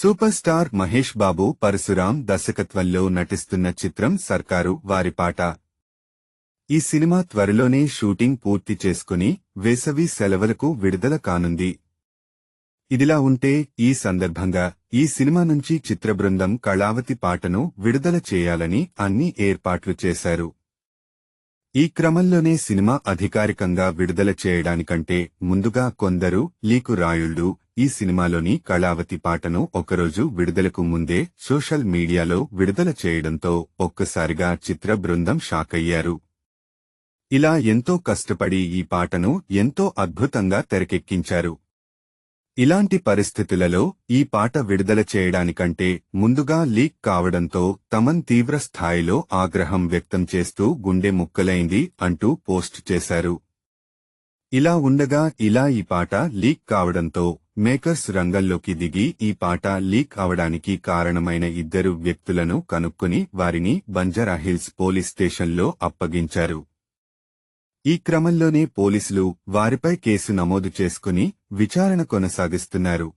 Super star Mahesh Babu Parashuram దర్శకత్వంలో నటిస్తున్న చిత్రం సర్కారు వారి పాట. ఈ సినిమా త్వరలోనే షూటింగ్ పూర్తి చేసుకుని వేసవి సెలవులకు విడుదల కానుంది. ఇదిలా ఉంటే ఈ సందర్భంగా ఈ సినిమా నుంచి చిత్రబృందం కళావతి పాటను విడుదల చేయాలని అన్ని ఏర్పాట్లు చేశారు. ఈ క్రమంలోనే సినిమా అధికారికంగా విడుదల చేయడానికంటే ముందుగా కొందరు లీకు రాయుళ్లు ఈ సినిమాలోని కళావతి పాటను ఒకరోజు విడుదలకు ముందే సోషల్ మీడియాలో విడుదల చేయడంతో ఒక్కసారిగా చిత్ర బృందం షాకయ్యారు. ఇలా ఎంతో కష్టపడి ఈ పాటను ఎంతో అద్భుతంగా తెరకెక్కించారు. ఇలాంటి పరిస్థితులలో ఈ పాట విడుదల చేయడానికంటే ముందుగా లీక్ కావడంతో తమన్ తీవ్ర స్థాయిలో ఆగ్రహం వ్యక్తం చేస్తూ గుండె ముక్కలైంది అంటూ పోస్ట్ చేశారు. ఇలా ఉండగా ఈ పాట లీక్ కావడంతో మేకర్స్ రంగంలోకి దిగి ఈ పాట లీక్ అవడానికి కారణమైన ఇద్దరు వ్యక్తులను కనుక్కుని వారిని బంజారాహిల్స్ పోలీస్ స్టేషన్లో అప్పగించారు. ఈ క్రమంలోనే పోలీసులు వారిపై కేసు నమోదు చేసుకుని విచారణ కొనసాగిస్తున్నారు.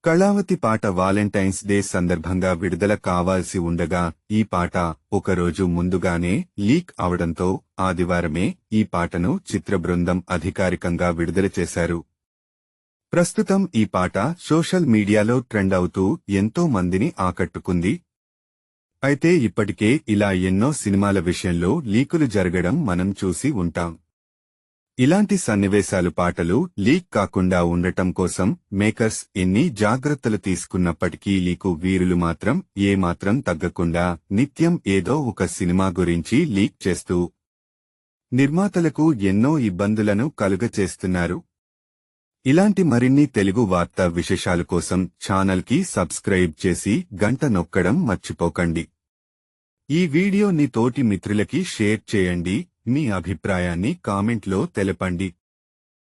కళావతి పాట వాలెంటైన్స్ డే సందర్భంగా విడుదల కావాల్సి ఉండగా ఈ పాట ఒకరోజు ముందుగానే లీక్ అవడంతో ఆదివారమే ఈ పాటను చిత్రబృందం అధికారికంగా విడుదల చేశారు. ప్రస్తుతం ఈ పాట సోషల్ మీడియాలో ట్రెండ్ అవుతూ ఎంతో మందిని ఆకట్టుకుంది. అయితే ఇప్పటికే ఇలా ఎన్నో సినిమాల విషయంలో లీకులు జరగడం మనం చూసి ఉంటాం. ఇలాంటి సన్నివేశాలు పాటలు లీక్ కాకుండా ఉండటం కోసం మేకర్స్ ఎన్ని జాగ్రత్తలు తీసుకున్నప్పటికీ లీకు వీరులు మాత్రం ఏమాత్రం తగ్గకుండా నిత్యం ఏదో ఒక సినిమా గురించి లీక్ చేస్తూ నిర్మాతలకు ఎన్నో ఇబ్బందులను కలుగచేస్తున్నారు. ఇలాంటి మరిన్ని తెలుగు వార్తా విశేషాల కోసం ఛానల్కి సబ్స్క్రైబ్ చేసి గంట నొక్కడం మర్చిపోకండి. ఈ వీడియోని తోటి మిత్రులకి షేర్ చేయండి. మీ అభిప్రాయాన్ని కామెంట్లో తెలపండి.